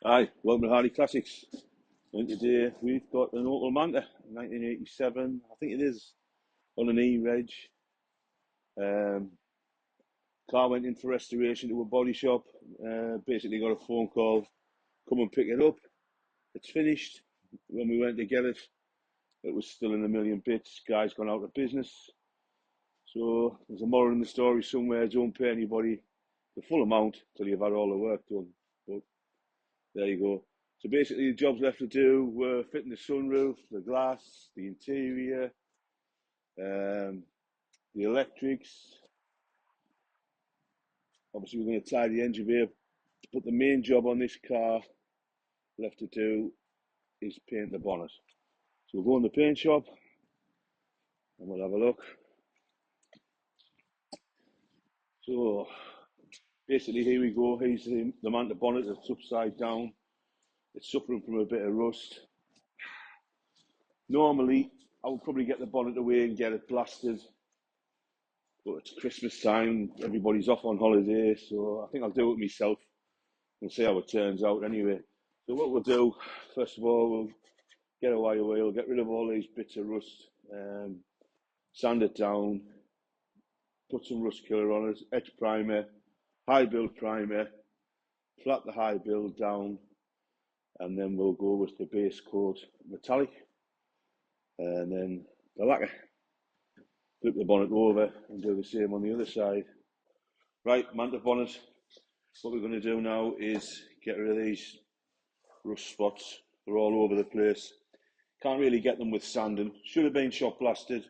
Hi, welcome to Hardy Classics. And today we've got an Opel Manta, 1987, I think it is, on an E-Reg. Um, Car went in for restoration to a body shop. Basically got a phone call, come and pick it up. It's finished. When we went to get it, it was still in a million bits. Guy's gone out of business. So there's a moral in the story somewhere. Don't pay anybody the full amount till you've had all the work done. But there you go. So basically, the jobs left to do were fitting the sunroof, the glass, the interior, um, the electrics. Obviously, we're going to tie the engine bay up. But the main job on this car left to do is paint the bonnet. So we'll go in the paint shop and we'll have a look. So basically, here we go. Here's the Manta bonnet that's upside down. It's suffering from a bit of rust. Normally, I would probably get the bonnet away and get it blasted. But it's Christmas time, everybody's off on holiday, so I think I'll do it myself and see how it turns out anyway. So what we'll do, first of all, we'll get a wire wheel, get rid of all these bits of rust, sand it down, put some rust killer on it, etch primer, high build primer, flat the high build down, and then we'll go with the base coat metallic, and then the lacquer. Flip the bonnet over and do the same on the other side. Right, Manta bonnet. What we're going to do now is get rid of these rust spots. They're all over the place. Can't really get them with sanding. Should have been shot blasted,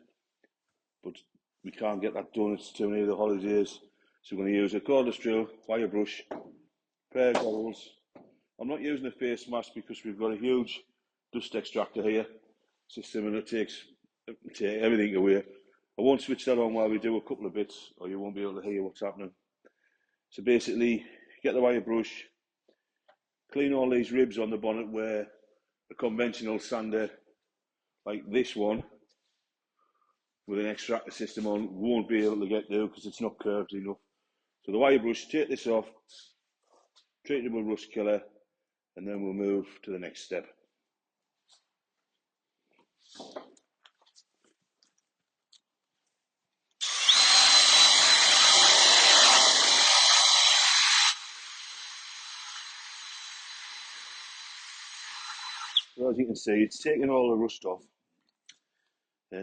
but we can't get that done. It's too near the holidays. So we're going to use a cordless drill, wire brush, pair of goggles. I'm not using a face mask because we've got a huge dust extractor here system and it takes everything away. I won't switch that on while we do a couple of bits or you won't be able to hear what's happening. So basically, get the wire brush, clean all these ribs on the bonnet where a conventional sander like this one with an extractor system on won't be able to get through because it's not curved enough. So the wire brush, take this off, treat it with rust killer, and then we'll move to the next step. So as you can see, it's taken all the rust off, but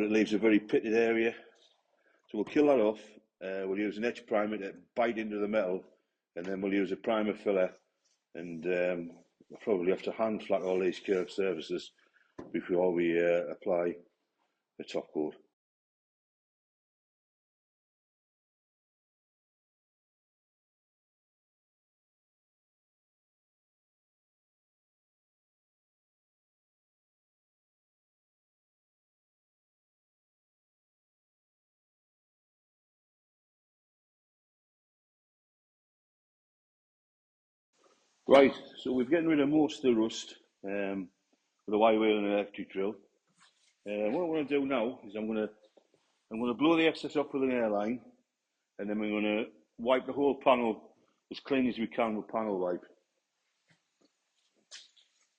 it leaves a very pitted area. So we'll kill that off. We'll use an etch primer to bite into the metal, and then we'll use a primer filler, and we'll probably have to hand flat all these curved surfaces before we apply the top coat. Right, so we're getting rid of most of the rust with a wire wheel and an electric drill. What I'm going to do now is I'm going to blow the excess off with an airline, and then we're going to wipe the whole panel as clean as we can with panel wipe.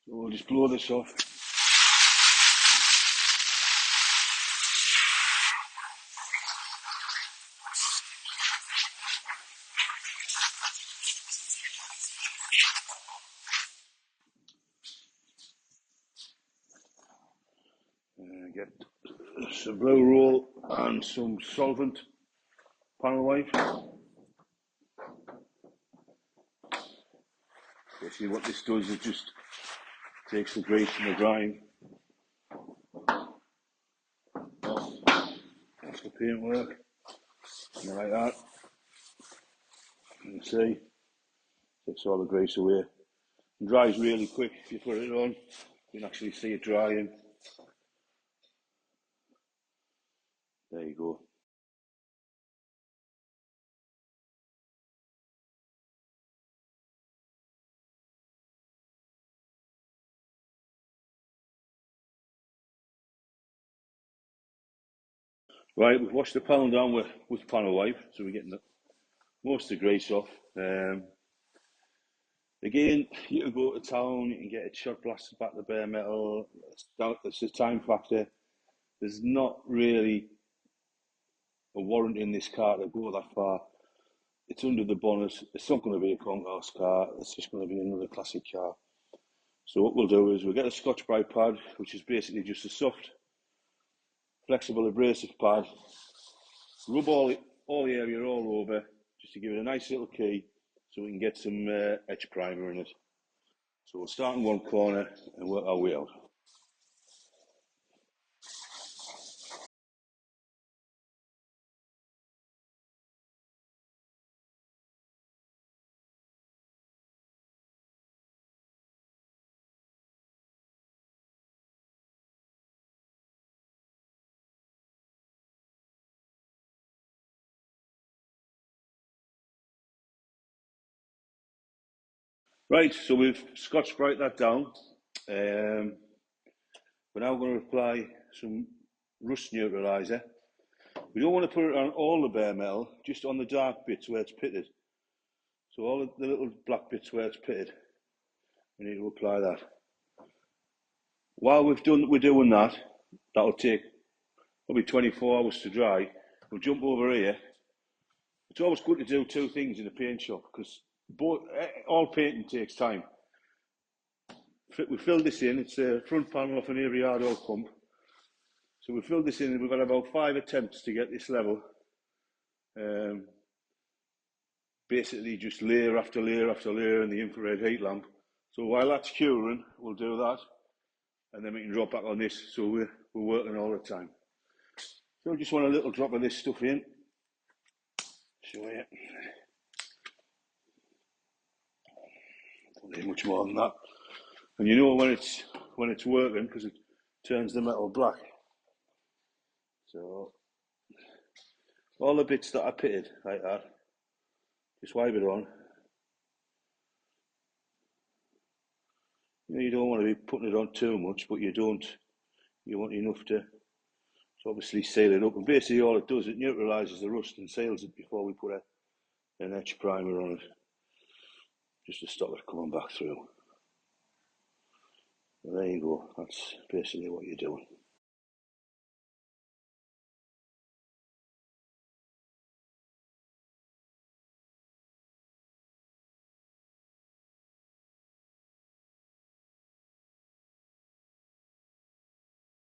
So we'll just blow this off. Get some blow roll and some solvent panel wipe. Basically what this does is just takes the grease and the grime off the paintwork, and like that. You can see, takes all the grease away. It dries really quick if you put it on. You can actually see it drying. There you go. Right, we've washed the panel down with panel wipe, so we're getting most of the grease off. Again, you can go to town, you can get a shot blasted back the bare metal. It's a time factor. There's not really a warrant in this car to go that far. It's under the bonnet. It's not going to be a concourse car. It's just going to be another classic car. So what we'll do is we'll get a Scotch Brite pad, which is basically just a soft, flexible abrasive pad. Rub all the area all over, just to give it a nice little key, so we can get some etch primer in it. So we'll start in one corner and work our way out. Right, so we've Scotch Brite that down. We're now going to apply some rust neutraliser. We don't want to put it on all the bare metal, just on the dark bits where it's pitted. So all the little black bits where it's pitted, we need to apply that. While we're doing that, that'll take probably 24 hours to dry. We'll jump over here. It's always good to do two things in a paint shop, because all painting takes time. We filled this in. It's a front panel off an Ariado pump. So we filled this in, and we've had about 5 attempts to get this level. Basically just layer after layer after layer in the infrared heat lamp. So while that's curing, we'll do that, and then we can drop back on this. So we're working all the time. So I just want a little drop of this stuff in. Show you. Don't need much more than that. And you know when it's working, because it turns the metal black. So all the bits that are pitted like that, just wipe it on. You don't want to be putting it on too much, but you want enough to obviously seal it up. And basically all it does, it neutralises the rust and seals it before we put an etch primer on it, just to stop it coming back through. And there you go, that's basically what you're doing.